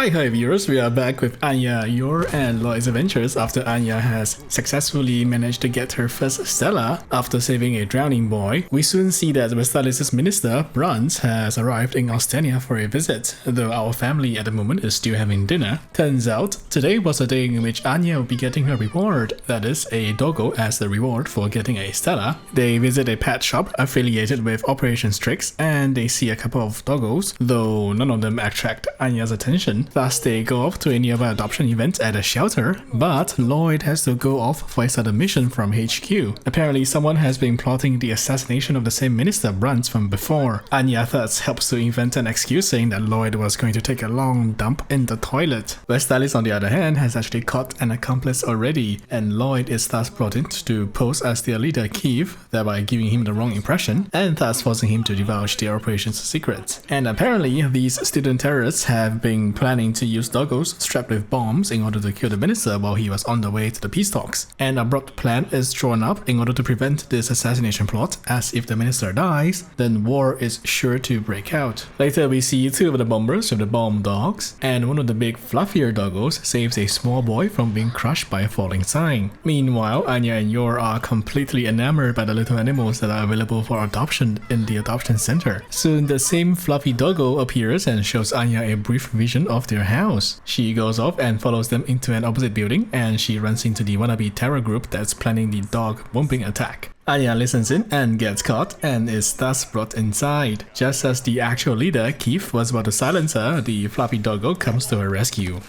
Hi viewers, we are back with Anya, Yor and Lloyd's adventures after Anya has successfully managed to get her first Stella after saving a drowning boy. We soon see that Westalis' minister, Bruns, has arrived in Ostania for a visit, though our family at the moment is still having dinner. Turns out, today was a day in which Anya will be getting her reward, that is, a doggo as the reward for getting a Stella. They visit a pet shop affiliated with Operation Strix and they see a couple of doggos, though none of them attract Anya's attention. Thus, they go off to a nearby adoption event at a shelter, but Lloyd has to go off for a sudden mission from HQ. Apparently, someone has been plotting the assassination of the same minister Bruns from before. Anya thus helps to invent an excuse saying that Lloyd was going to take a long dump in the toilet. Westalis, on the other hand, has actually caught an accomplice already, and Lloyd is thus brought in to pose as their leader Keith, thereby giving him the wrong impression, and thus forcing him to divulge their operation's secrets. And apparently, these student terrorists have been planning to use doggos strapped with bombs in order to kill the minister while he was on the way to the peace talks. An abrupt plan is drawn up in order to prevent this assassination plot, as if the minister dies, then war is sure to break out. Later we see two of the bombers with the bomb dogs, and one of the big fluffier doggos saves a small boy from being crushed by a falling sign. Meanwhile, Anya and Yor are completely enamored by the little animals that are available for adoption in the adoption center. Soon the same fluffy doggo appears and shows Anya a brief vision of their house. She goes off and follows them into an opposite building, and she runs into the wannabe terror group that's planning the dog bombing attack. Anya listens in and gets caught and is thus brought inside. Just as the actual leader, Keith, was about to silence her, the fluffy doggo comes to her rescue.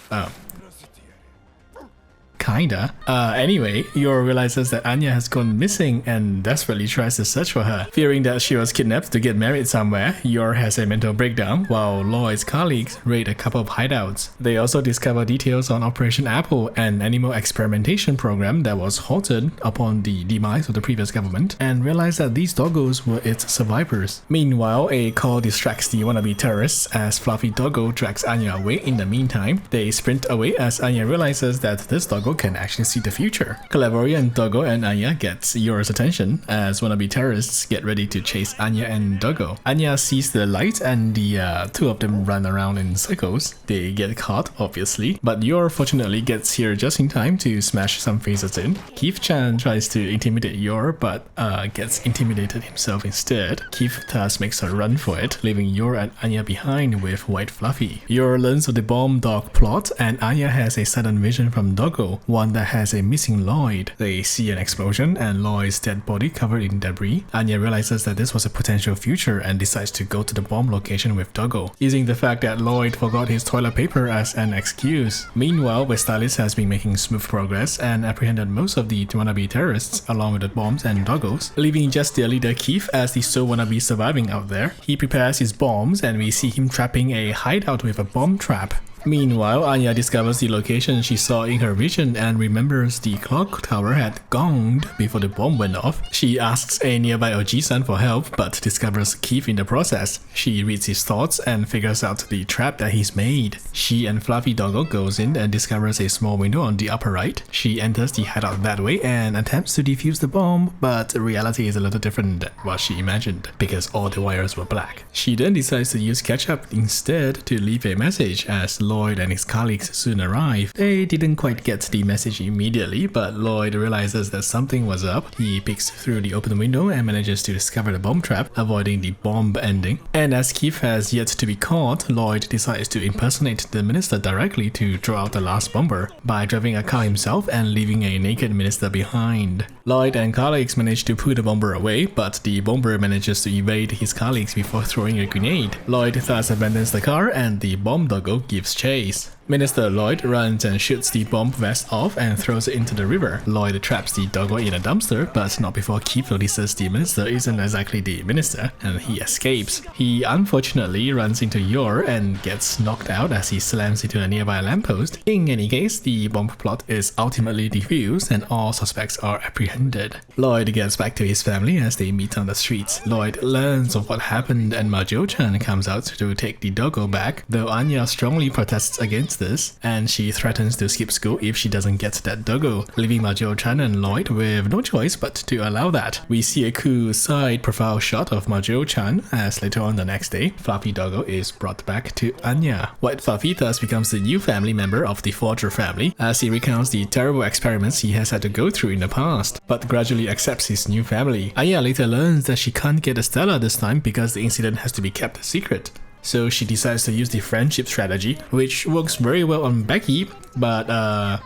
Kinda. Anyway, Yor realizes that Anya has gone missing and desperately tries to search for her. Fearing that she was kidnapped to get married somewhere, Yor has a mental breakdown while Lloyd's colleagues raid a couple of hideouts. They also discover details on Operation Apple, an animal experimentation program that was halted upon the demise of the previous government, and realize that these doggos were its survivors. Meanwhile, a call distracts the wannabe terrorists as Fluffy Doggo drags Anya away. In the meantime, they sprint away as Anya realizes that this doggo can actually see the future. Clairvoyant Doggo and Anya gets Yor's attention as wannabe terrorists get ready to chase Anya and Doggo. Anya sees the light and the two of them run around in circles. They get caught, obviously, but Yor fortunately gets here just in time to smash some faces in. Keith-chan tries to intimidate Yor but gets intimidated himself instead. Keith thus makes her run for it, leaving Yor and Anya behind with White Fluffy. Yor learns of the bomb dog plot and Anya has a sudden vision from Doggo, one that has a missing Lloyd. They see an explosion and Lloyd's dead body covered in debris. Anya realizes that this was a potential future and decides to go to the bomb location with Doggo, using the fact that Lloyd forgot his toilet paper as an excuse. Meanwhile, Westalis has been making smooth progress and apprehended most of the wannabe terrorists along with the bombs and doggos, leaving just their leader Keith as the sole wannabe surviving out there. He prepares his bombs and we see him trapping a hideout with a bomb trap. Meanwhile, Anya discovers the location she saw in her vision and remembers the clock tower had gonged before the bomb went off. She asks a nearby Oji-san for help but discovers Keith in the process. She reads his thoughts and figures out the trap that he's made. She and Fluffy Doggo goes in and discovers a small window on the upper right. She enters the hideout that way and attempts to defuse the bomb, but reality is a little different than what she imagined because all the wires were black. She then decides to use ketchup instead to leave a message as Lloyd and his colleagues soon arrive. They didn't quite get the message immediately, but Lloyd realizes that something was up. He peeks through the open window and manages to discover the bomb trap, avoiding the bomb ending. And as Keith has yet to be caught, Lloyd decides to impersonate the minister directly to draw out the last bomber by driving a car himself and leaving a naked minister behind. Lloyd and colleagues manage to pull the bomber away, but the bomber manages to evade his colleagues before throwing a grenade. Lloyd thus abandons the car and the bomb doggo gives chase. Minister Lloyd runs and shoots the bomb vest off and throws it into the river. Lloyd traps the doggo in a dumpster, but not before Keith notices the minister isn't exactly the minister, and he escapes. He unfortunately runs into Yor and gets knocked out as he slams into a nearby lamppost. In any case, the bomb plot is ultimately defused and all suspects are apprehended. Lloyd gets back to his family as they meet on the streets. Lloyd learns of what happened and Majo-chan comes out to take the doggo back, though Anya strongly protests against this, and she threatens to skip school if she doesn't get that doggo, leaving Majou-chan and Lloyd with no choice but to allow that. We see a cool side profile shot of Majou-chan as later on the next day, Fluffy Doggo is brought back to Anya. White Fluffy thus becomes the new family member of the Forger family as he recounts the terrible experiments he has had to go through in the past, but gradually accepts his new family. Anya later learns that she can't get Estella this time because the incident has to be kept a secret. So she decides to use the friendship strategy, which works very well on Becky, but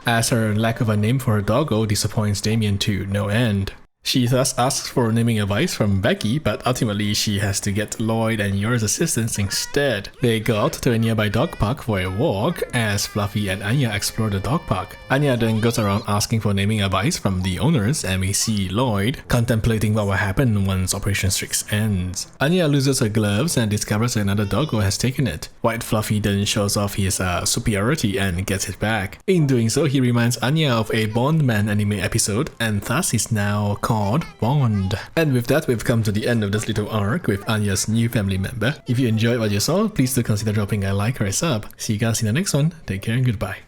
as her lack of a name for her doggo disappoints Damien to no end. She thus asks for naming advice from Becky, but ultimately she has to get Lloyd and Yor's assistance instead. They go out to a nearby dog park for a walk as Fluffy and Anya explore the dog park. Anya then goes around asking for naming advice from the owners, and we see Lloyd contemplating what will happen once Operation Strix ends. Anya loses her gloves and discovers another doggo has taken it. White Fluffy then shows off his superiority and gets it back. In doing so, he reminds Anya of a Bondman anime episode, and thus is now called Bond. And with that, we've come to the end of this little arc with Anya's new family member. If you enjoyed what you saw, please do consider dropping a like or a sub. See you guys in the next one. Take care and goodbye.